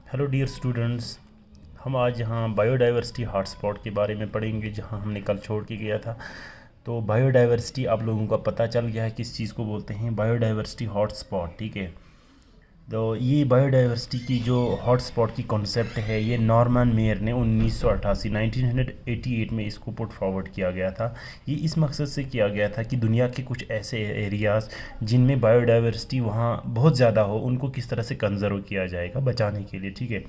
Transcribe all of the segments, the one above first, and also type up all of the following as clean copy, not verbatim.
Hello dear students. हम आज यहाँ बायोडाइवर्सिटी हॉटस्पॉट के बारे में पढ़ेंगे जहाँ हमने कल छोड़ के गया था। तो बायोडाइवर्सिटी आप लोगों का पता चल गया है किस चीज़ को बोलते हैं, बायोडाइवर्सिटी हॉटस्पॉट। ठीक है, तो ये बायोडाइवर्सिटी की जो हॉटस्पॉट की कॉन्सेप्ट है, ये नॉर्मन मेयर ने 1988 में इसको पुट फॉरवर्ड किया गया था। ये इस मकसद से किया गया था कि दुनिया के कुछ ऐसे एरियाज़ जिनमें बायोडाइवर्सिटी वहाँ बहुत ज़्यादा हो, उनको किस तरह से कंजर्व किया जाएगा बचाने के लिए। ठीक है,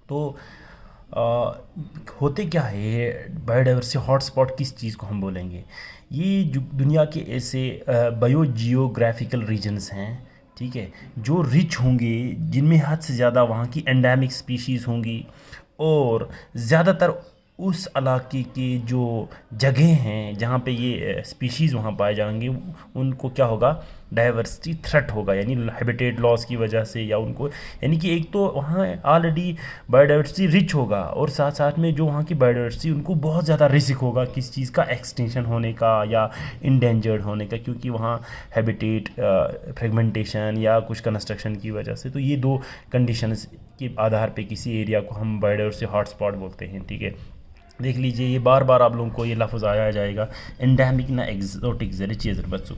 तो आ, होते क्या है ये बायोडाइवर्सिटी हॉटस्पॉट, किस चीज़ को हम बोलेंगे? ये जो दुनिया के ऐसे बायो जियोग्राफिकल रीजन्स हैं, ठीक है, जो रिच होंगे, जिनमें हद से ज़्यादा वहाँ की एंडेमिक स्पीशीज़ होंगी, और ज़्यादातर उस इलाके के जो जगह हैं जहाँ पे ये स्पीशीज़ वहाँ पाए जाएंगे, उनको क्या होगा, डाइवर्सिटी थ्रेट होगा, यानी हैबिटेट लॉस की वजह से, या उनको, यानी कि एक तो वहाँ ऑलरेडी बायोडाइवर्सिटी रिच होगा, और साथ साथ में जो वहाँ की बायोडाइवर्सिटी, उनको बहुत ज़्यादा रिस्क होगा किस चीज़ का, एक्सटिंक्शन होने का या इंडेंजर्ड होने का, क्योंकि वहाँ हैबिटेट फ्रेगमेंटेशन या कुछ कंस्ट्रक्शन की वजह से। तो ये दो कंडीशंस के आधार पे किसी एरिया को हम बायोडाइवर्सिटी हॉटस्पॉट बोलते हैं। ठीक है, देख लीजिए, ये बार बार आप लोगों को ये लफ्ज़ आया जाएगा, एंडेमिक ना एक्जोटिक। ज़रा चीज़ बच्चों,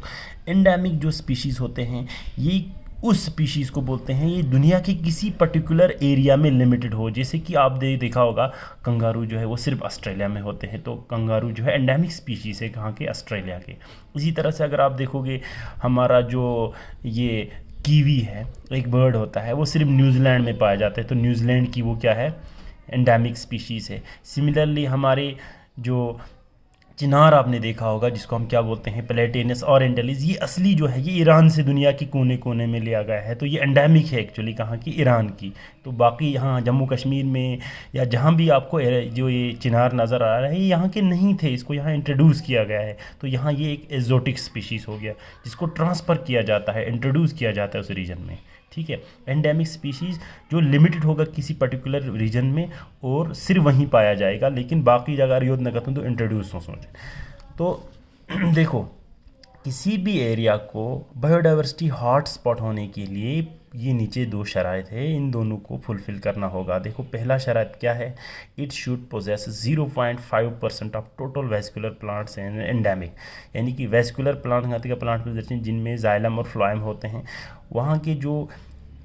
एंडेमिक जो स्पीशीज़ होते हैं, ये उस स्पीशीज़ को बोलते हैं ये दुनिया के किसी पर्टिकुलर एरिया में लिमिटेड हो। जैसे कि आप देखा होगा, कंगारू जो है वो सिर्फ ऑस्ट्रेलिया में होते हैं, तो कंगारू जो है एंडेमिक स्पीशीज़ है कहाँ के, ऑस्ट्रेलिया के। इसी तरह से अगर आप देखोगे, हमारा जो ये कीवी है, एक बर्ड होता है, वो सिर्फ न्यूजीलैंड में पाया जाता है, तो न्यूजीलैंड की वो क्या है, एंडेमिक स्पीशीज़ है। सिमिलरली हमारे जो चिनार आपने देखा होगा, जिसको हम क्या बोलते हैं, प्लेटेनस ओरिएंटलिस, ये असली जो है ये ईरान से दुनिया के कोने कोने में लिया गया है, तो ये एंडेमिक है एक्चुअली कहाँ की, ईरान की। तो बाकी यहाँ जम्मू कश्मीर में या जहाँ भी आपको जो ये चिनार नज़र आ रहा है, ये यहाँ के नहीं थे, इसको यहाँ इंट्रोड्यूस किया गया है। तो यहाँ ये एक एग्जोटिक स्पीशीज़ हो गया, जिसको ट्रांसफ़र किया जाता है, इंट्रोड्यूस किया जाता है उस रीजन में। ठीक है, एंडेमिक स्पीशीज़ जो लिमिटेड होगा किसी पर्टिकुलर रीजन में और सिर्फ वहीं पाया जाएगा, लेकिन बाकी जगह अगर यूज़ न करते तो इंट्रोड्यूस हो सोचे। तो देखो, किसी भी एरिया को बायोडाइवर्सिटी हॉट स्पॉट होने के लिए ये नीचे दो शराइत है, इन दोनों को फुलफ़िल करना होगा। देखो, पहला शराइत क्या है, it should possess 0.5% of total vascular plants and endemic, यानी कि वेस्कुलर प्लांट जिनमें जाइलम और फ्लोएम होते हैं, वहाँ के जो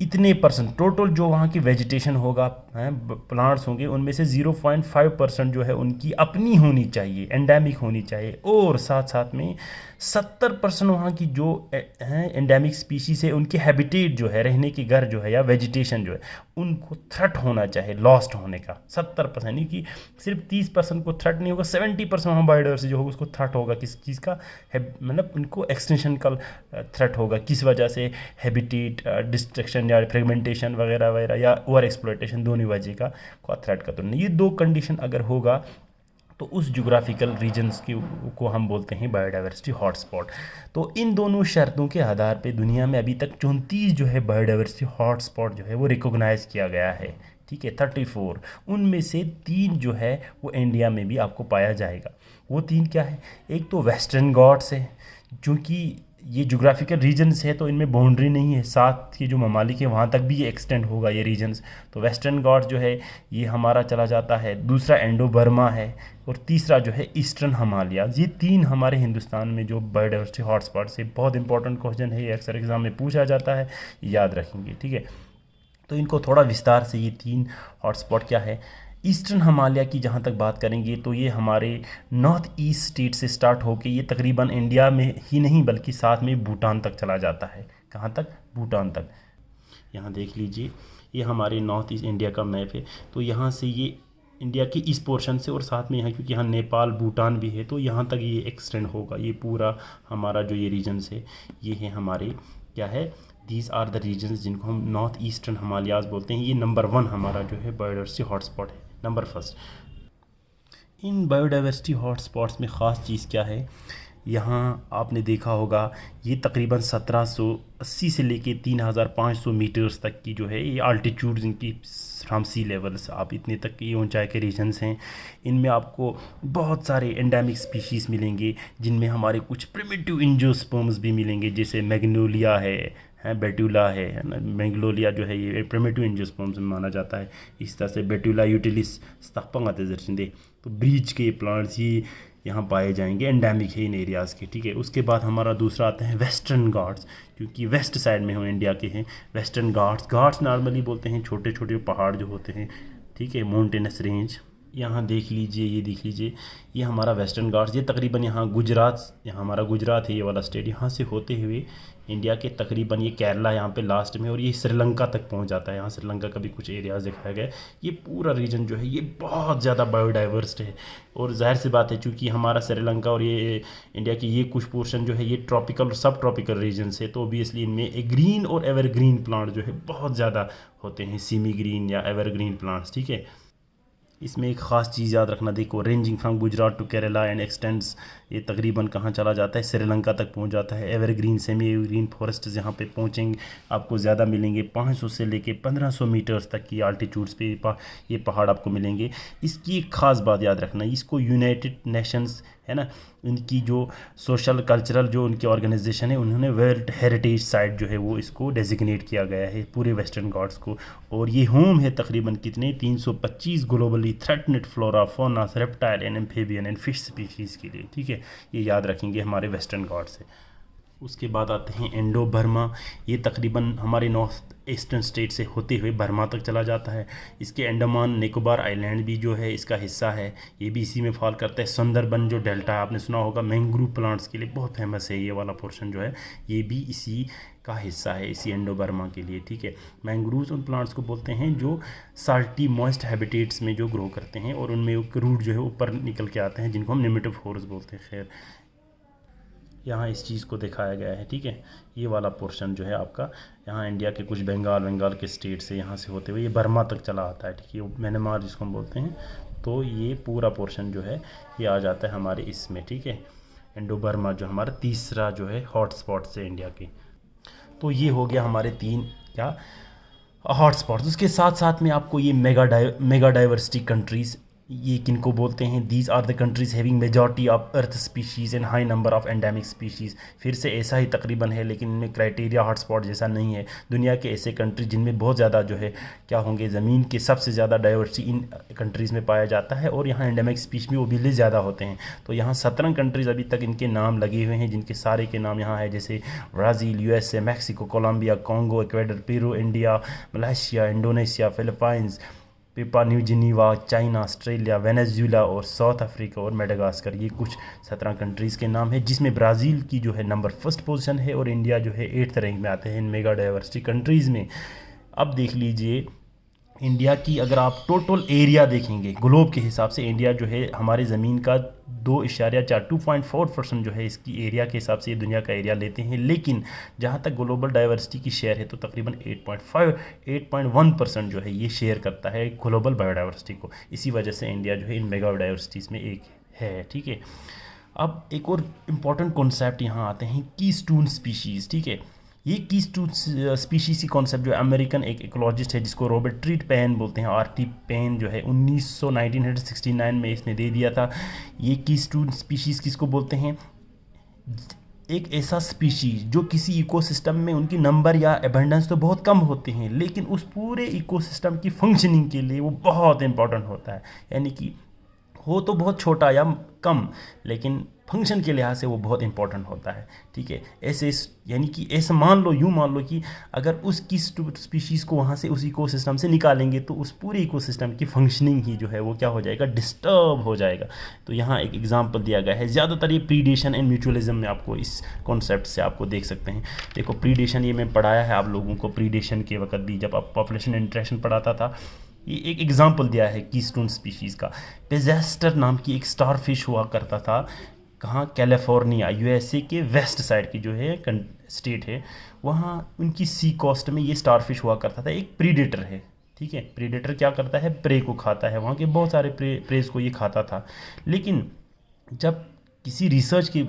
इतने परसेंट टोटल जो वहाँ की वेजिटेशन होगा, हैं प्लांट्स होंगे, उनमें से 0.5% जो है उनकी अपनी होनी चाहिए, एंडेमिक होनी चाहिए, और साथ साथ में 70% वहाँ की जो हैं एंडेमिक स्पीशीज़ है, उनके हैबिटेट जो है, रहने के घर जो है या वेजिटेशन जो है, उनको थ्रेट होना चाहिए लॉस्ट होने का 70%, यानी कि सिर्फ 30% को थ्रेट नहीं होगा, 70% वहाँ बायोडाइवर्सिटी जो होगा उसको थ्रेट होगा। किस चीज़ का, मतलब उनको एक्सटेंशन का थ्रेट होगा, किस वजह से, हैबिटेट डिस्ट्रक्शन या फ्रेगमेंटेशन वगैरह वगैरह, या ओवर एक्सप्लॉयटेशन, दोनों वजह का थ्रेट का। तो ये दो कंडीशन अगर होगा तो उस जोग्राफिकल रीजन्स की को हम बोलते हैं बायोडाइवर्सिटी हॉटस्पॉट। तो इन दोनों शर्तों के आधार पे दुनिया में अभी तक 34 जो है बायोडाइवर्सिटी हॉटस्पॉट जो है वो रिकॉग्नाइज किया गया है। ठीक है, 34, उनमें से 3 जो है वो इंडिया में भी आपको पाया जाएगा। वो 3 क्या है, एक तो वेस्टर्न घाट्स है, क्योंकि ये जोग्राफिकल रीजन्स है तो इनमें बाउंड्री नहीं है, साथ के जो ममालिक है वहाँ तक भी ये एक्सटेंड होगा ये रीजन्स। तो वेस्टर्न घाट्स जो है ये हमारा चला जाता है, दूसरा इंडो बर्मा है, और तीसरा जो है ईस्टर्न हिमालयाज़। ये 3 हमारे हिंदुस्तान में जो बायोडाइवर्सिटी हॉटस्पॉट से, बहुत इंपॉर्टेंट क्वेश्चन है, ये अक्सर एग्जाम में पूछा जाता है, याद रखेंगे। ठीक है, तो इनको थोड़ा विस्तार से, ये 3 हॉटस्पॉट क्या है। ईस्टर्न हिमालय की जहाँ तक बात करेंगे तो ये हमारे नॉर्थ ईस्ट स्टेट से स्टार्ट होकर ये तकरीबन इंडिया में ही नहीं बल्कि साथ में भूटान तक चला जाता है। कहाँ तक, भूटान तक। यहाँ देख लीजिए, ये हमारे नॉर्थ ईस्ट इंडिया का मैप है, तो यहाँ से ये इंडिया के इस पोर्शन से, और साथ में यहाँ क्योंकि यहाँ नेपाल भूटान भी है, तो यहाँ तक ये एक्सटेंड होगा। ये पूरा हमारा जो ये रीजन्स है, ये है हमारे क्या है, दीज आर द रीजन्स जिनको हम नॉर्थ ईस्टर्न हिमालयाज़ बोलते हैं। ये नंबर 1 हमारा जो है बायोडाइवर्सिटी हॉटस्पॉट है, नंबर 1। इन बायोडाइवर्सिटी हॉटस्पॉट्स में ख़ास चीज़ क्या है, यहाँ आपने देखा होगा ये तकरीबन 1780 से लेके 3500 मीटर्स तक की जो है ये आल्टीट्यूड इनकी फ्राम सी लेवल्स, आप इतने तक की ऊंचाई के रीजन्स हैं। इनमें आपको बहुत सारे एंडेमिक स्पीशीज़ मिलेंगे, जिनमें हमारे कुछ प्रिमिटिव एंजियोस्पर्म्स भी मिलेंगे, जैसे मैग्नोलिया है, है बेटुला है ना, मैग्नोलिया जो है ये प्रिमिटिव एंजियोस्पर्म्स में माना जाता है। इस तरह से बेटुला यूटिलिस स्तापंग आते जर्शिंदे, तो ब्रीच के प्लांट्स ही यहाँ पाए जाएंगे, एंडेमिक है इन एरियाज़ के, ठीक है। उसके बाद हमारा दूसरा आता है वेस्टर्न घाट्स, क्योंकि वेस्ट साइड में हो इंडिया के हैं वेस्टर्न घाट्स। घाट्स नॉर्मली बोलते हैं छोटे छोटे पहाड़ जो होते हैं, ठीक है, माउंटेनस रेंज। यहाँ देख लीजिए, ये देख लीजिए, ये हमारा वेस्टर्न घाट्स, ये तकरीबन यहाँ गुजरात, यहाँ हमारा गुजरात है ये वाला स्टेट, यहाँ से होते हुए इंडिया के तकरीबन ये केरला यहाँ पे लास्ट में, और ये श्रीलंका तक पहुँच जाता है। यहाँ श्रीलंका का भी कुछ एरियाज़ दिखाया गया है। ये पूरा रीजन जो है ये बहुत ज़्यादा बायोडाइवर्स है, और जाहिर सी बात है चूँकि हमारा श्रीलंका और ये इंडिया की ये कुछ पोर्शन जो है ये ट्रॉपिकल और सब ट्रॉपिकल रीजन से, तो ऑब्वियसली इनमें एक ग्रीन और एवरग्रीन प्लांट जो है बहुत ज़्यादा होते हैं, सेमी ग्रीन या एवरग्रीन प्लांट्स, ठीक है। इसमें एक ख़ास चीज़ याद रखना, देखो ranging from Gujarat to Kerala and extends, ये तकरीबन कहाँ चला जाता है, श्रीलंका तक पहुँच जाता है। एवरग्रीन सेमी एवरग्रीन फॉरेस्ट यहाँ पे पहुँचेंगे आपको ज़्यादा मिलेंगे, 500 से लेके 1500 मीटर्स तक की आल्टीट्यूड्स पे ये पहाड़ आपको मिलेंगे। इसकी एक ख़ास बात याद रखना, इसको यूनाइटेड नेशंस है ना, इनकी जो सोशल कल्चरल जो उनकी ऑर्गेनाइजेशन है, उन्होंने वर्ल्ड हेरिटेज साइट जो है वो इसको डेजिग्नेट किया गया है पूरे वेस्टर्न घाट्स को। और ये होम है तकरीबन कितने 325 globally threatened flora fauna reptile and amphibian and fish species के लिए, ठीक है। ये याद रखेंगे हमारे वेस्टर्न घाट्स से। उसके बाद आते हैं इंडो बर्मा, ये तकरीबन हमारे नॉर्थ ईस्टर्न स्टेट से होते हुए बर्मा तक चला जाता है। इसके अंडमान निकोबार आइलैंड भी जो है इसका हिस्सा है, ये भी इसी में फॉल करता है। सुंदरबन जो डेल्टा है आपने सुना होगा, मैंग्रोव प्लांट्स के लिए बहुत फेमस है, ये वाला पोर्शन जो है ये भी इसी का हिस्सा है, इसी इंडो बर्मा के लिए, ठीक है। मैंग्रोव्स उन प्लांट्स को बोलते हैं जो साल्टी मॉइस्ट हैबिटेट्स में जो ग्रो करते हैं, और उनमें एक रूट जो है ऊपर निकल के आते हैं, जिनको हम निमेटोफोर्स बोलते हैं। खैर यहाँ इस चीज़ को दिखाया गया है, ठीक है। ये वाला पोर्शन जो है आपका यहाँ इंडिया के कुछ बंगाल के स्टेट से यहाँ से होते हुए ये बर्मा तक चला आता है, ठीक है, म्यांमार जिसको हम बोलते हैं। तो ये पूरा पोर्शन जो है ये आ जाता है हमारे इसमें, ठीक है। इंडो बर्मा जो हमारा तीसरा जो है हॉट स्पॉट से इंडिया के। तो ये हो गया हमारे 3 क्या हॉट स्पॉट्स। उसके साथ साथ में आपको ये मेगा डाइवर्सिटी कंट्रीज़, ये किनको बोलते हैं, these are the countries having majority of earth species and high number of endemic species. फिर से ऐसा ही तकरीबन है, लेकिन इनमें क्राइटेरिया हॉटस्पॉट जैसा नहीं है। दुनिया के ऐसे कंट्री जिनमें बहुत ज़्यादा जो है क्या होंगे, ज़मीन के सबसे ज़्यादा डाइवर्सिटी इन कंट्रीज़ में पाया जाता है, और यहाँ एंडेमिक स्पीशीज भी ओबियसली ज़्यादा होते हैं। तो यहाँ 17 कंट्रीज़ अभी तक इनके नाम लगे हुए हैं, जिनके सारे के नाम यहाँ है, जैसे Brazil, USA, Mexico, Colombia, Congo, Ecuador, Peru, India, Malaysia, Indonesia, Philippines, Papua New Guinea, China, Australia, Venezuela और साउथ अफ्रीका और मेडागास्कर। ये कुछ 17 कंट्रीज़ के नाम है, जिसमें ब्राज़ील की जो है नंबर 1 पोजीशन है, और इंडिया जो है 8th रैंक में आते हैं इन मेगा डाइवर्सिटी कंट्रीज़ में। अब देख लीजिए इंडिया की, अगर आप टोटल एरिया देखेंगे ग्लोब के हिसाब से, इंडिया जो है हमारे ज़मीन का 2.4% जो है इसकी एरिया के हिसाब से ये दुनिया का एरिया लेते हैं। लेकिन जहाँ तक ग्लोबल डाइवर्सिटी की शेयर है तो तकरीबन 8.1% जो है ये शेयर करता है ग्लोबल बायोडाइवर्सिटी को। इसी वजह से इंडिया जो है इन मेगा डाइवर्सिटीज़ में एक है, ठीक है। अब एक और इम्पॉर्टेंट कॉन्सेप्ट यहाँ आते हैं, कीस्टोन स्पीशीज़, ठीक है। ये कीस्टोन स्पीशीज़ की कॉन्सेप्ट जो अमेरिकन एक इकोलॉजिस्ट है जिसको रॉबर्ट ट्री पेन बोलते हैं, RT पेन जो है 1969 में इसने दे दिया था। ये कीस्टोन स्पीशीज़ किसको बोलते हैं, एक ऐसा स्पीशीज़ जो किसी इकोसिस्टम में उनकी नंबर या एबंडेंस तो बहुत कम होते हैं, लेकिन उस पूरे इकोसिस्टम की फंक्शनिंग के लिए वो बहुत इंपॉर्टेंट होता है। यानी कि हो तो बहुत छोटा या कम, लेकिन फंक्शन के लिहाज से वो बहुत इंपॉर्टेंट होता है, ठीक है। ऐसे यानी कि ऐसे यूँ मान लो कि अगर उस किस स्पीशीज़ को वहाँ से उस इकोसिस्टम से निकालेंगे तो उस पूरे इकोसिस्टम की फंक्शनिंग ही जो है वो क्या हो जाएगा, डिस्टर्ब हो जाएगा। तो यहाँ एक एग्जांपल दिया गया है। ज़्यादातर ये प्रीडेशन एंड म्यूचुअलिज्म में आपको इस कॉन्सेप्ट से आपको देख सकते हैं। देखो प्रीडेशन, ये मैं पढ़ाया है आप लोगों को प्रीडेशन के वक्त भी, जब आप पॉपुलेशन इंटरेक्शन पढ़ाता था। ये एक एग्जाम्पल दिया है कीस्टोन स्पीशीज़ का। पेजेस्टर नाम की एक स्टार फिश हुआ करता था, कहाँ, कैलिफोर्निया, USA के वेस्ट साइड की जो है स्टेट है, वहाँ उनकी सी कोस्ट में ये स्टार फिश हुआ करता था। एक प्रीडेटर है, ठीक है। प्रीडेटर क्या करता है, प्रे को खाता है, वहाँ के बहुत सारे प्रेज को ये खाता था। लेकिन जब किसी रिसर्च के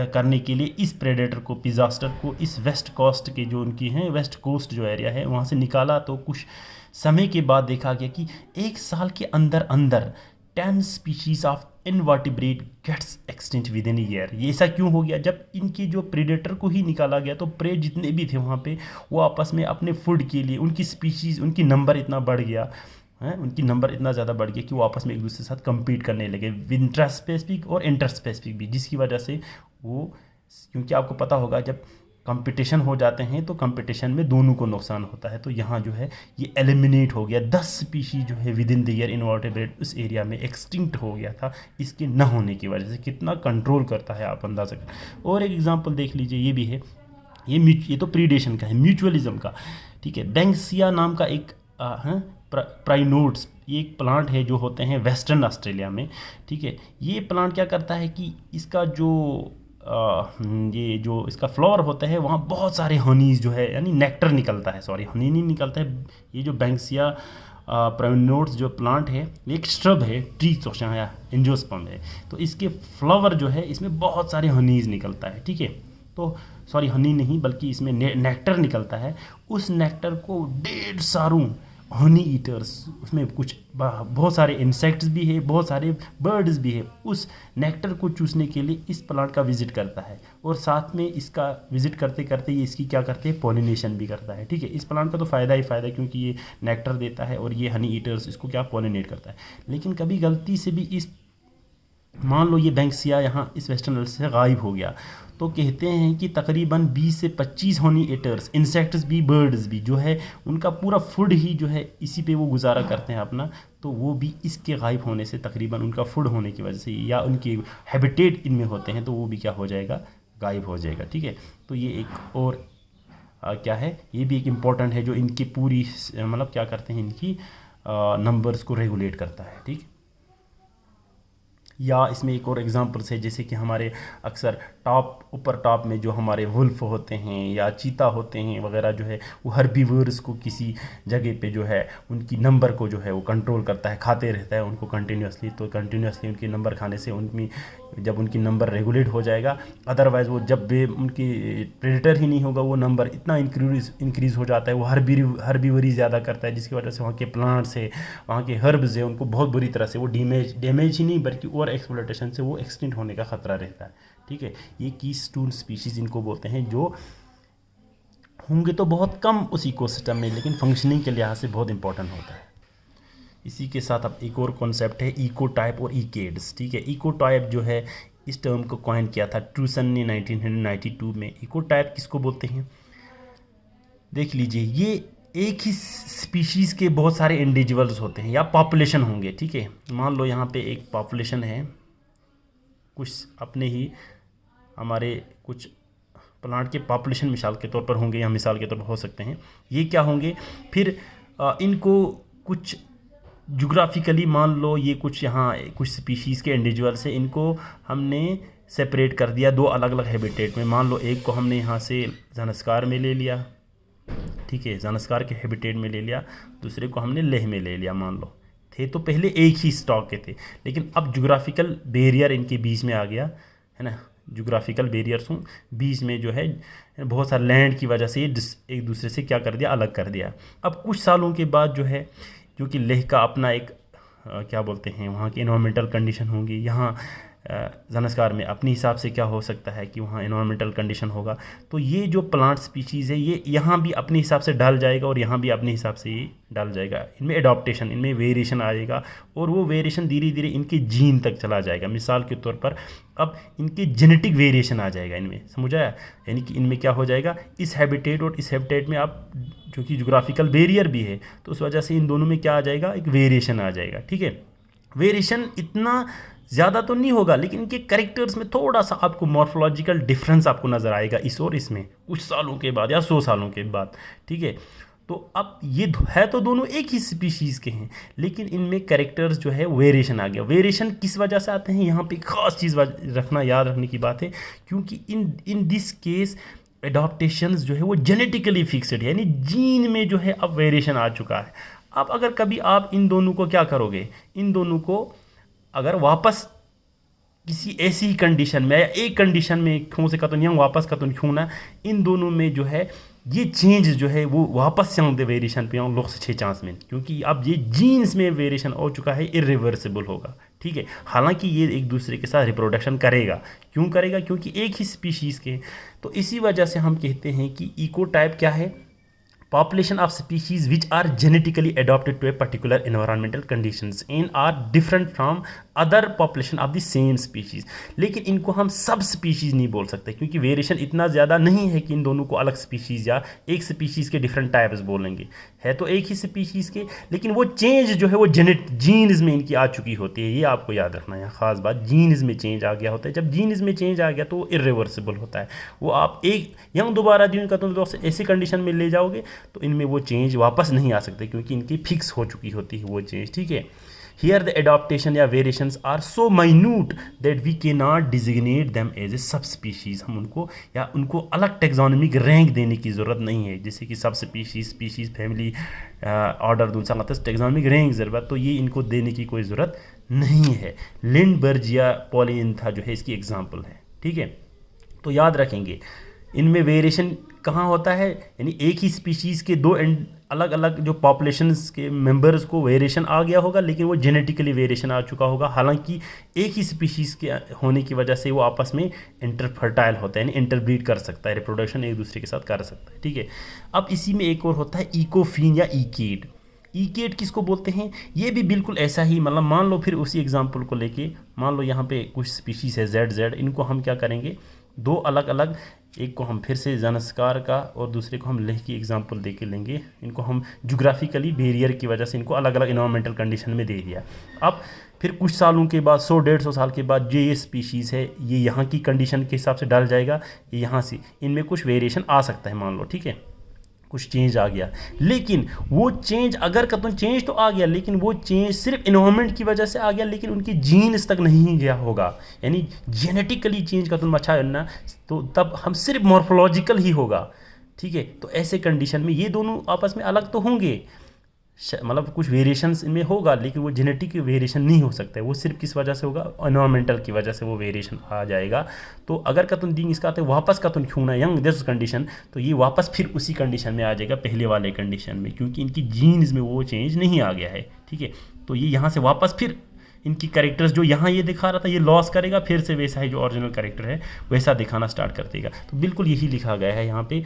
करने के लिए इस प्रेडेटर को, पिजास्टर को, इस वेस्ट कोस्ट के जो उनकी हैं, वेस्ट कोस्ट जो एरिया है वहाँ से निकाला, तो कुछ समय के बाद देखा गया कि 1 साल के अंदर अंदर 10 species of invertebrate gets extinct within year. ये ऐसा क्यों हो गया? जब इनके जो प्रेडेटर को ही निकाला गया तो प्रे जितने भी थे वहाँ पे वो आपस में अपने फूड के लिए उनकी स्पीशीज़ उनकी नंबर इतना बढ़ गया है, उनकी नंबर इतना ज़्यादा बढ़ गया कि वो आपस में एक दूसरे के साथ कम्पीट करने लगे, इंट्रा स्पेसिफिक और इंटर स्पेसिफिक भी, जिसकी वजह से वो, क्योंकि आपको पता होगा जब कंपटीशन हो जाते हैं तो कंपटीशन में दोनों को नुकसान होता है। तो यहाँ जो है ये एलिमिनेट हो गया, 10 स्पीशीज जो है विद इन द ईयर इनवर्टेब्रेट उस एरिया में एक्सटिंक्ट हो गया था इसके न होने की वजह से। कितना कंट्रोल करता है आप अंदाज़ा करें। और एक एग्जांपल देख लीजिए, ये भी है, ये तो प्रीडेशन का है, म्यूचुअलिज्म का, ठीक है। बैंक्सिया नाम का एक प्राइनोड्स, ये एक प्लांट है जो होते हैं वेस्टर्न ऑस्ट्रेलिया में, ठीक है। ये प्लांट क्या करता है कि इसका जो ये जो इसका फ्लावर होता है वहाँ बहुत सारे हनीज जो है यानी नेक्टर निकलता है, सॉरी हनी नहीं निकलता है। ये जो बैंक्सिया प्राइनोड्स जो प्लांट है ये एक श्रब है, ट्री या एंजियोस्पर्म है, तो इसके फ्लावर जो है इसमें बहुत सारे हनीज निकलता है, ठीक है। तो सॉरी हनी नहीं बल्कि इसमें नेक्टर निकलता है। उस नेक्टर को ढेर सारों हनी ईटर्स, उसमें कुछ बहुत सारे इंसेक्ट्स भी है, बहुत सारे बर्ड्स भी है, उस नेक्टर को चूसने के लिए इस प्लांट का विजिट करता है। और साथ में इसका विजिट करते करते ये इसकी क्या करते हैं, पॉलिनेशन भी करता है, ठीक है। इस प्लांट का तो फ़ायदा ही फ़ायदा है क्योंकि ये नेक्टर देता है और ये हनी ईटर्स इसको क्या पॉलिनेट करता है। लेकिन कभी गलती से भी इस, मान लो ये बैंक्सिया यहाँ इस वेस्टर्न वर्ल्ड से गायब हो गया, तो कहते हैं कि तकरीबन 20 से 25 हनी ईटर्स, इंसेक्ट्स भी बर्ड्स भी जो है उनका पूरा फूड ही जो है इसी पे वो गुजारा करते हैं अपना, तो वो भी इसके गायब होने से तकरीबन उनका फूड होने की वजह से या उनके हैबिटेट इनमें होते हैं तो वो भी क्या हो जाएगा, गायब हो जाएगा, ठीक है। तो ये एक और क्या है, ये भी एक इम्पॉर्टेंट है जो इनकी पूरी मतलब क्या करते हैं, इनकी नंबर्स को रेगुलेट करता है, ठीक। या इसमें एक और एग्जांपल्स है जैसे कि हमारे अक्सर ऊपर टॉप में जो हमारे वुल्फ होते हैं या चीता होते हैं वगैरह जो है वो हर्बीवर्स को किसी जगह पे जो है उनकी नंबर को जो है वो कंट्रोल करता है, खाते रहता है उनको कंटिन्यूसली। तो कंटिन्यूसली उनकी नंबर खाने से उनकी जब उनकी नंबर रेगुलेट हो जाएगा, अदरवाइज़ वो जब भी उनकी प्रेडेटर ही नहीं होगा वो नंबर इतना इंक्रीज़ हो जाता है, वो हर्बीवरी ज़्यादा करता है, जिसकी वजह से वहाँ के प्लांट्स है, वहाँ के हर्ब्स है, उनको बहुत बुरी तरह से वो डैमेज ही नहीं बल्कि ओवर एक्सप्लॉयटेशन से वो एक्सटिंक्ट होने का खतरा रहता है, ठीक है। ये कीस्टोन स्पीशीज़ इनको बोलते हैं, जो होंगे तो बहुत कम उस इकोसिस्टम में लेकिन फंक्शनिंग के लिहाज से बहुत इंपॉर्टेंट होता है। इसी के साथ अब एक और कॉन्सेप्ट है इको टाइप और ईकेड्स, ठीक है। इको टाइप जो है इस टर्म को कॉइन किया था ट्रूसन ने 1992 में। इको टाइप किसको बोलते हैं, देख लीजिए, ये एक ही स्पीशीज़ के बहुत सारे इंडिविजुअल्स होते हैं या पॉपुलेशन होंगे, ठीक है। मान लो यहाँ पे एक पॉपुलेशन है, कुछ अपने ही हमारे कुछ प्लांट के पॉपुलेशन मिसाल के तौर पर होंगे या मिसाल के तौर पर हो सकते हैं। ये क्या होंगे, फिर इनको कुछ जोग्राफिकली मान लो ये कुछ यहाँ कुछ स्पीशीज़ के इंडिविजुअल्स है, इनको हमने सेपरेट कर दिया दो अलग अलग हैबिटेट में। मान लो एक को हमने यहाँ से ज़ानस्कार में ले लिया, ठीक है, ज़ानस्कार के हैबिटेट में ले लिया, दूसरे को हमने लेह में ले लिया। मान लो थे तो पहले एक ही स्टॉक के थे, लेकिन अब जोग्राफिकल बैरियर इनके बीच में आ गया है ना, जोग्राफिकल बैरियर्स हूँ बीच में जो है बहुत सारा लैंड की वजह से एक दूसरे से क्या कर दिया, अलग कर दिया। अब कुछ सालों के बाद जो है, क्योंकि लेह का अपना एक क्या बोलते हैं वहाँ की इन्वायरमेंटल कंडीशन होंगी, यहाँ ज़ानस्कार में अपने हिसाब से क्या हो सकता है कि वहाँ इन्वायरमेंटल कंडीशन होगा, तो ये जो प्लांट स्पीशीज़ है ये यहाँ भी अपने हिसाब से डाल जाएगा और यहाँ भी अपने हिसाब से ये डाल जाएगा। इनमें एडॉप्टेशन, इनमें वेरिएशन आएगा और वो वेरिएशन धीरे धीरे इनके जीन तक चला जाएगा। मिसाल के तौर पर अब इनके जेनेटिक वेरिएशन आ जाएगा इनमें, समझ आया, यानी कि इनमें क्या हो जाएगा, इस हैबिटेट और इस हैबिटेट में आप जो कि जोग्राफिकल बैरियर भी है तो उस वजह से इन दोनों में क्या आ जाएगा, एक वेरिएशन आ जाएगा, ठीक है। वेरिएशन इतना ज़्यादा तो नहीं होगा लेकिन इनके कैरेक्टर्स में थोड़ा सा आपको मॉर्फोलॉजिकल डिफरेंस आपको नज़र आएगा इस और इसमें कुछ सालों के बाद या 100 सालों के बाद, ठीक है। तो अब ये है तो दोनों एक ही स्पीशीज़ के हैं लेकिन इनमें कैरेक्टर्स जो है वेरिएशन आ गया। वेरिएशन किस वजह से आते हैं, यहाँ पे खास चीज़ रखना, याद रखने की बात है, क्योंकि इन दिस केस एडॉप्टेशंस जो है वो जेनेटिकली फिक्सड है, यानी जीन में जो है अब वेरिएशन आ चुका है। अब अगर कभी आप इन दोनों को क्या करोगे, इन दोनों को अगर वापस किसी ऐसी ही कंडीशन में या एक कंडीशन में क्यों से कतन या वापस कतन क्यों ना, इन दोनों में जो है ये चेंज जो है वो वापस से आउंदे वेरिएशन पे आऊँ लोग से 6 चांस में, क्योंकि अब ये जीन्स में वेरिएशन हो चुका है, इरिवर्सिबल होगा, ठीक है। हालांकि ये एक दूसरे के साथ रिप्रोडक्शन करेगा, क्यों करेगा, क्योंकि एक ही स्पीशीज़ के। तो इसी वजह से हम कहते हैं कि इको टाइप क्या है, population of species which are genetically adapted to a particular environmental conditions and are different from other population of the same species। लेकिन इनको हम सब स्पीशीज़ नहीं बोल सकते, क्योंकि वेरिएशन इतना ज़्यादा नहीं है कि इन दोनों को अलग स्पीशीज़ या एक स्पीशीज़ के डिफरेंट टाइप्स बोलेंगे, है तो एक ही स्पीशीज़ के, लेकिन वो चेंज जो है वो जीन्स में इनकी आ चुकी होती है। ये आपको याद रखना है, ख़ास बात, जीन्स में चेंज आ गया होता है। जब जीन्स में चेंज आ गया तो वो इरिवर्सिबल होता है। वो आप एक यंग दोबारा दिन का तो ऐसी कंडीशन में ले जाओगे तो इनमें वो चेंज वापस नहीं आ सकते, क्योंकि इनकी फिक्स हो चुकी होती है वो चेंज, ठीक है। हियर द एडाप्टेशन या variations are so minute that we can not designate them as a subspecies. हम उनको या उनको अलग टेक्सोनॉमिक रैंक देने की ज़रूरत नहीं है, जैसे कि सब स्पीशीज़ फैमिली ऑर्डर दूसरा मतलब टेक्सोनॉमिक रैंक ज़रूरत, तो ये इनको देने की कोई ज़रूरत नहीं है। लिंडबर्ग या पॉलिएंथा जो है इसकी एग्जाम्पल है, ठीक है। तो याद रखेंगे इनमें वेरिएशन कहाँ होता है, यानी एक ही स्पीशीज़ के दो अलग अलग जो पॉपुलेशंस के मेंबर्स को वेरिएशन आ गया होगा, लेकिन वो जेनेटिकली वेरिएशन आ चुका होगा। हालांकि एक ही स्पीशीज़ के होने की वजह से वो आपस में इंटरफर्टाइल होता है, यानी इंटरब्रीड कर सकता है, रिप्रोडक्शन एक दूसरे के साथ कर सकता है, ठीक है। अब इसी में एक और होता है इकोफिन या ईकेड। ईकेड किसको बोलते हैं, ये भी बिल्कुल ऐसा ही, मतलब मान लो फिर उसी एग्जाम्पल को लेके, मान लो यहाँ पे कुछ स्पीशीज़ है जेड, इनको हम क्या करेंगे, दो अलग अलग, एक को हम फिर से ज़नस्कार का और दूसरे को हम लेह की एग्जांपल दे के लेंगे। इनको हम जोग्राफिकली बैरियर की वजह से इनको अलग अलग इन्वायरमेंटल कंडीशन में दे दिया। अब फिर कुछ सालों के बाद 100-150 साल के बाद ये स्पीशीज़ है, ये यहाँ की कंडीशन के हिसाब से डल जाएगा, यहाँ से इनमें कुछ वेरिएशन आ सकता है, मान लो, ठीक है, कुछ चेंज आ गया। लेकिन वो चेंज अगर कतन चेंज तो आ गया, लेकिन वो चेंज सिर्फ इन्वायरमेंट की वजह से आ गया, लेकिन उनकी जीन्स तक नहीं गया होगा, यानी जेनेटिकली चेंज कतन अच्छा है ना, तो तब हम सिर्फ मॉर्फोलॉजिकल ही होगा, ठीक है। तो ऐसे कंडीशन में ये दोनों आपस में अलग तो होंगे, मतलब कुछ वेरिएशंस इनमें होगा, लेकिन वो जेनेटिक वेरिएशन नहीं हो सकता है, वो सिर्फ किस वजह से होगा, एनवायरमेंटल की वजह से वो वेरिएशन आ जाएगा। तो अगर कतन दिन इसका आते वापस कतन क्यों ना यंग दिस कंडीशन, तो ये वापस फिर उसी कंडीशन में आ जाएगा, पहले वाले कंडीशन में, क्योंकि इनकी जीन्स में वो चेंज नहीं आ गया है, ठीक है। तो ये यहाँ से वापस फिर इनकी कैरेक्टर्स जो यहाँ ये दिखा रहा था ये लॉस करेगा, फिर से वैसा ही जो ओरिजिनल कैरेक्टर है वैसा दिखाना स्टार्ट कर देगा। तो बिल्कुल यही लिखा गया है यहाँ पे,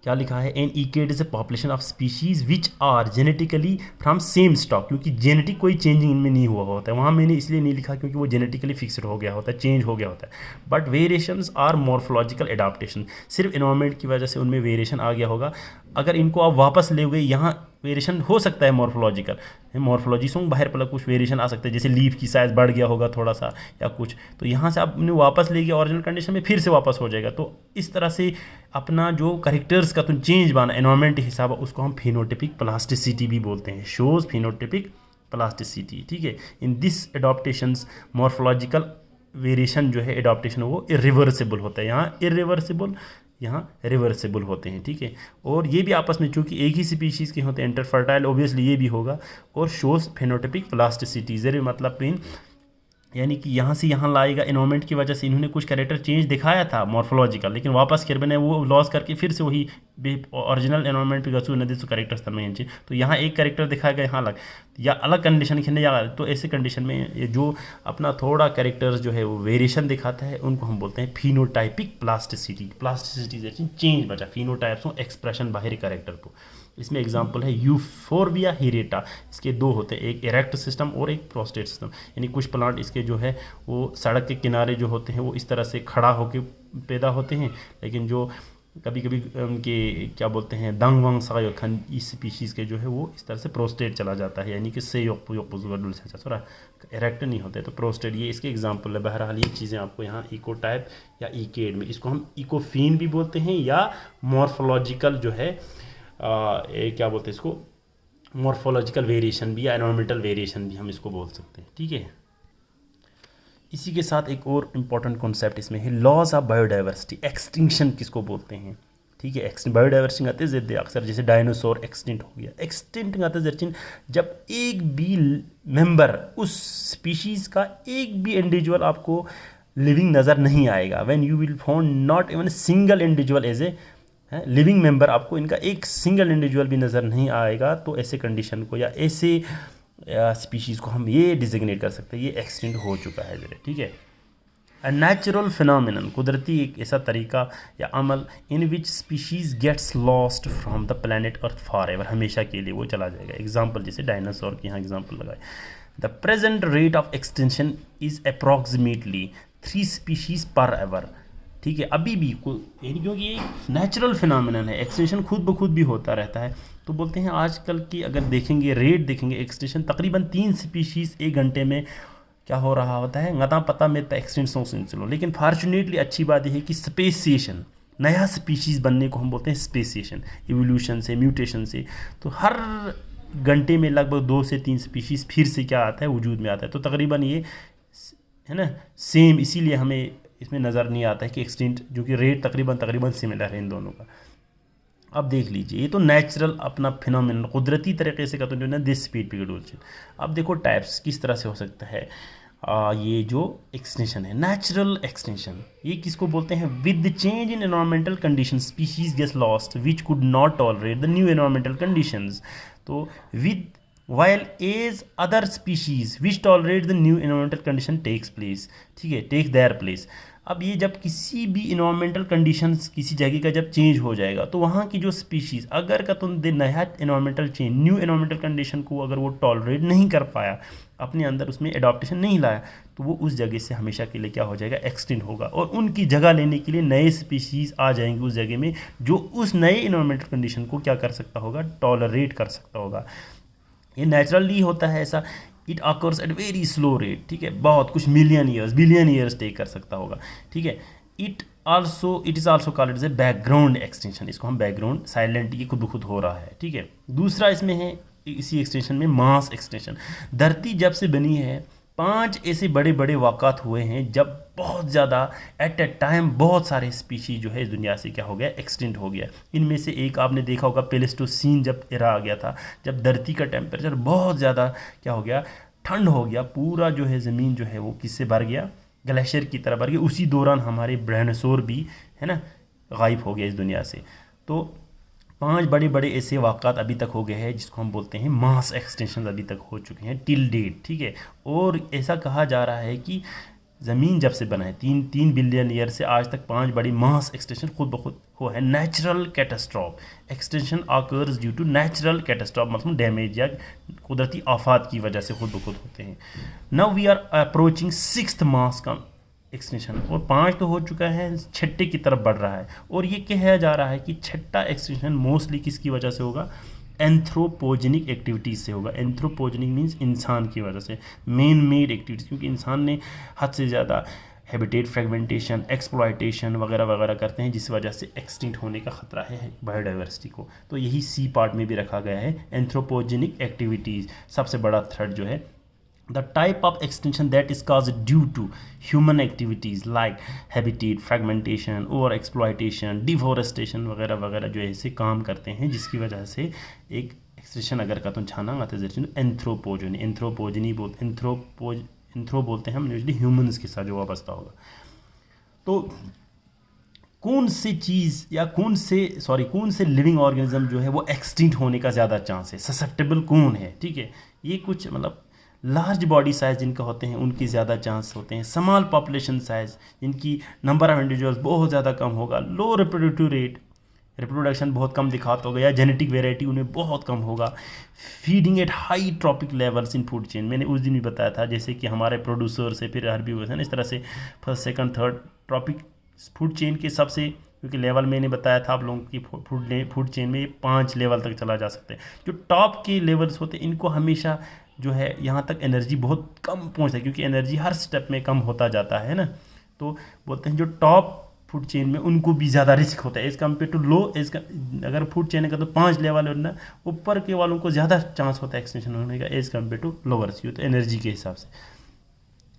क्या लिखा है, an ecad is a population of species which are genetically from same stock, क्योंकि जेनेटिक कोई चेंजिंग इनमें नहीं हुआ होता है, वहाँ मैंने इसलिए नहीं लिखा क्योंकि वो जेनेटिकली फिक्सड हो गया होता है, चेंज हो गया होता है। But variations are morphological adaptation, सिर्फ इन्वायरमेंट की वजह से उनमें वेरिएशन आ गया होगा। अगर इनको आप वापस ले गए, यहाँ वेरिएशन हो सकता है मॉर्फोलॉजिकल, मॉर्फोलॉजी से बाहर पलक कुछ वेरिएशन आ सकता है, जैसे लीफ की साइज़ बढ़ गया होगा थोड़ा सा या कुछ, तो यहाँ से आपने वापस ले गया ओरिजिनल कंडीशन में, फिर से वापस हो जाएगा। तो इस तरह से अपना जो कैरेक्टर्स का तो चेंज बना एनवायरमेंट के हिसाब, उसको हम फिनोटिपिक प्लास्टिसिटी भी बोलते हैं, शोज फिनोटिपिक प्लास्टिसिटी, ठीक है। In this adaptations morphological variation जो है एडॉप्टेशन वो इरिवर्सिबल होता है, यहाँ इरिवर्सिबल, यहाँ रिवर्सिबल होते हैं, ठीक है। और ये भी आपस में चूंकि एक ही स्पीशीज़ के होते हैं, इंटरफर्टाइल ऑब्वियसली ये भी होगा। और शोज फेनोटिपिक प्लास्टिसिटी, जरिए मतलब प्लेन, यानी कि यहाँ से यहाँ लाएगा, इन्वायरमेंट की वजह से इन्होंने कुछ कैरेक्टर चेंज दिखाया था मॉर्फोलॉजिकल, लेकिन वापस फिर मैंने वो लॉस करके फिर से वही ओरिजिनल एनवायरमेंट पे गसू नदी तो कैरेक्टर्स तमें, तो यहाँ एक कैरेक्टर दिखाएगा, यहाँ अलग या अलग कंडीशन खेलने जा, तो ऐसे कंडीशन में ये जो अपना थोड़ा कैरेक्टर्स जो है वो वेरिएशन दिखाता है, उनको हम बोलते हैं फिनोटाइपिक प्लास्टिसिटी। प्लास्टिसिटी चेंज बचा, फिनोटाइप्स हो एक्सप्रेशन बाहरी कैरेक्टर को। इसमें एग्जांपल है यूफोरबिया हिरेटा, इसके दो होते हैं, एक इरेक्ट सिस्टम और एक प्रोस्टेट सिस्टम, यानी कुछ प्लांट इसके जो है वो सड़क के किनारे जो होते हैं वो इस तरह से खड़ा होकर पैदा होते हैं, लेकिन जो कभी कभी उनके क्या बोलते हैं दंग वंग सा खन इस स्पीशीज़ के जो है वो इस तरह से प्रोस्टेट चला जाता है, यानी कि से थोड़ा इरेक्ट नहीं होते, तो प्रोस्टेट ये इसके एग्जांपल है। बहरहाल ये चीज़ें आपको यहाँ इको टाइप या इकेड में, इसको हम इकोफीन भी बोलते हैं या मॉर्फोलॉजिकल जो है क्या बोलते हैं इसको, मॉर्फोलॉजिकल वेरिएशन भी या एनवायरमेंटल वेरिएशन भी हम इसको बोल सकते हैं, ठीक है। इसी के साथ एक और इम्पॉर्टेंट कॉन्सेप्ट इसमें है लॉज ऑफ बायोडाइवर्सिटी, एक्सटिंक्शन किसको बोलते हैं, ठीक है। बायोडाइवर्सिटी आते हैं अक्सर, जैसे डायनासोर एक्सटिंक्ट हो गया, एक्सटिंक्ट आते हैं जब एक भी मेंबर उस स्पीशीज़ का एक भी इंडिविजुअल आपको लिविंग नज़र नहीं आएगा, when you will found not even single individual as a है, लिविंग मेंबर आपको इनका एक सिंगल इंडिविजुअल भी नज़र नहीं आएगा, तो ऐसे कंडीशन को या ऐसे स्पीशीज़ को हम ये डिजिग्नेट कर सकते हैं ये एक्सटिंक्ट हो चुका है, ठीक है। अ नेचुरल फिनोमिनन, कुदरती एक ऐसा तरीका या अमल in which species gets lost from the planet earth forever, हमेशा के लिए वो चला जाएगा। एग्जाम्पल जैसे डायनासोर की यहाँ एग्जाम्पल लगाए, the present rate of extension is approximately 3 species पर एवर, ठीक है। अभी भी क्योंकि ये नेचुरल फिनोमिनन है, एक्सटेंशन खुद ब खुद भी होता रहता है, तो बोलते हैं आजकल की अगर देखेंगे रेट देखेंगे एक्सटेंशन तकरीबन 3 स्पीशीज़ 1 घंटे में क्या हो रहा होता है, गता पता में एक्सटेंशन सुन चलो। लेकिन फॉर्चुनेटली अच्छी बात यह है कि स्पेसिएशन, नया स्पीशीज़ बनने को हम बोलते हैं स्पेसिएशन, इवोल्यूशन से, म्यूटेशन से, तो हर घंटे में लगभग 2 से 3 स्पीशीज़ फिर से क्या आता है, वजूद में आता है। तो तकरीबन ये है ना सेम, इसीलिए हमें इसमें नज़र नहीं आता है कि एक्सटेंट, जो कि रेट तकरीबन सिमिलर है इन दोनों का। अब देख लीजिए, ये तो नेचुरल अपना फिनोमिनन कुदरती तरीके से कहते हैं दिस स्पीड पिगडोल्शन। अब देखो टाइप्स किस तरह से हो सकता है। ये जो एक्सटेंशन है नेचुरल एक्सटेंशन, ये किसको बोलते हैं, with the change in environmental condition species gets lost which could not tolerate the new environmental conditions. तो with while as other species which tolerate the new environmental condition takes place, ठीक है, takes their place। अब ये जब किसी भी environmental conditions किसी जगह का जब चेंज हो जाएगा तो वहाँ की जो स्पीशीज़ अगर का तुम नया environmental change new environmental condition को अगर वो टॉलरेट नहीं कर पाया, अपने अंदर उसमें एडॉप्टेशन नहीं लाया, तो वो उस जगह से हमेशा के लिए क्या हो जाएगा, एक्सटिंक्ट होगा। और उनकी जगह लेने के लिए नए स्पीशीज़ आ जाएंगे उस जगह में, जो उस नए इन्वायरमेंटल कंडीशन को क्या कर सकता होगा, टॉलरेट कर सकता होगा। ये नेचुरली होता है ऐसा, it occurs at very slow rate, ठीक है, बहुत कुछ million years billion years take कर सकता होगा, ठीक है। It is also called as a background extension, इसको हम बैकग्राउंड साइलेंट ये खुद ब खुद हो रहा है, ठीक है। दूसरा इसमें है इसी एक्सटेंशन में मास एक्सटेंशन। धरती जब से बनी है 5 ऐसे बड़े बड़े वाक़ात हुए हैं जब बहुत ज़्यादा एट ए टाइम बहुत सारे स्पीशीज जो है इस दुनिया से क्या हो गया, एक्सटिंक्ट हो गया। इनमें से एक आपने देखा होगा प्लेस्टोसीन जब एरा आ गया था, जब धरती का टेम्परेचर बहुत ज़्यादा क्या हो गया, ठंड हो गया, पूरा जो है ज़मीन जो है वो किससे भर गया, ग्लेशियर की तरह भर गया। उसी दौरान हमारे डायनासोर भी है ना गायब हो गया इस दुनिया से। तो 5 बड़े बड़े ऐसे वाक़ात अभी तक हो गए हैं जिसको हम बोलते हैं मास एक्सटेंशन अभी तक हो चुके हैं टिल डेट, ठीक है। और ऐसा कहा जा रहा है कि ज़मीन जब से बना है 3 बिलियन ईयर से आज तक 5 बड़ी मास एक्सटेंशन खुद ब खुद हो है। Natural catastrophe extension occurs due to natural catastrophe, मतलब डैमेज या कुदरती आफात की वजह से खुद ब खुद होते हैं। Now we are approaching 6th mass का एक्सटेंशन, और 5 तो हो चुका है, 6ठे की तरफ बढ़ रहा है। और ये कहा जा रहा है कि 6ठा एक्सटेंशन मोस्टली किसकी वजह से होगा, एंथ्रोपोजेनिक एक्टिविटीज़ से होगा। एंथ्रोपोजेनिक मीन्स इंसान की वजह से, मेन मेड एक्टिविटीज़, क्योंकि इंसान ने हद से ज़्यादा हैबिटेट फ्रेगमेंटेशन, एक्सप्लॉयटेशन वगैरह वगैरह करते हैं, जिस वजह से एक्सटिंक्ट होने का खतरा है बायोडाइवर्सिटी को। तो यही सी पार्ट में भी रखा गया है, एंथ्रोपोजेनिक एक्टिविटीज़ सबसे बड़ा थ्रेट जो है। The type of extinction that is caused due to human activities like habitat fragmentation, overexploitation, deforestation वगैरह वगैरह जो ऐसे काम करते हैं जिसकी वजह से एक एक्सटिंक्शन अगर का तुम छाना आते हैं एंथ्रोपोजनी बोलते हैं हम यूजली ह्यूमंस के साथ जो वाबस्ता होगा। तो कौन से लिविंग ऑर्गेनिज्म जो है वो एक्सटिंक्ट होने का ज़्यादा चांस है, ससेप्टेबल कौन है, ठीक है। ये कुछ मतलब लार्ज बॉडी साइज़ जिनका होते हैं उनकी ज़्यादा चांस होते हैं। स्मॉल पॉपुलेशन साइज़ जिनकी नंबर ऑफ इंडिविजुअल्स बहुत ज़्यादा कम होगा। लो रिप्रोडक्टिव रेट, रिप्रोडक्शन बहुत कम दिखाता होगा, या जेनेटिक वेराइटी उन्हें बहुत कम होगा। Feeding at high trophic levels in food chain, मैंने उस दिन भी बताया था, जैसे कि हमारे प्रोड्यूसर से फिर हर्बीवर्स है ना, इस तरह से first second third trophic food chain के सबसे, क्योंकि लेवल मैंने बताया था आप लोगों की फूड चेन में 5 लेवल तक चला जा सकते हैं। जो टॉप के लेवल्स होते हैं इनको हमेशा जो है यहाँ तक एनर्जी बहुत कम पहुँचता है, क्योंकि एनर्जी हर स्टेप में कम होता जाता है ना। तो बोलते हैं जो टॉप फूड चेन में उनको भी ज़्यादा रिस्क होता है as compare to low age का। अगर फूड चेन का तो 5 लेवल है ना, ऊपर के वालों को ज़्यादा चांस होता है एक्सटेंशन होने का as compare to lower sea, तो एनर्जी के हिसाब से।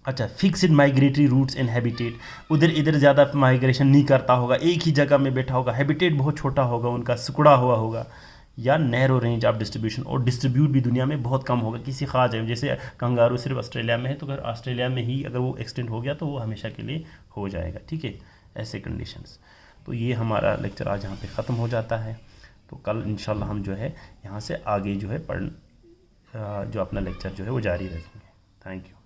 अच्छा, fixed migratory routes and habitat, उधर इधर ज़्यादा माइग्रेशन नहीं करता होगा, एक ही जगह में बैठा होगा, हैबिटेट बहुत छोटा होगा उनका, सिकुड़ा हुआ होगा। या नैरो रेंज ऑफ डिस्ट्रीब्यूशन, और डिस्ट्रीब्यूट भी दुनिया में बहुत कम होगा किसी खास जगह। जैसे कंगारू सिर्फ ऑस्ट्रेलिया में है, तो अगर ऑस्ट्रेलिया में ही अगर वो एक्सटेंड हो गया तो वो हमेशा के लिए हो जाएगा, ठीक है, ऐसे कंडीशंस। तो ये हमारा लेक्चर आज यहाँ पे ख़त्म हो जाता है। तो कल इंशाल्लाह हम जो है यहाँ से आगे जो है जो अपना लेक्चर जो है वो जारी रखेंगे। Thank you.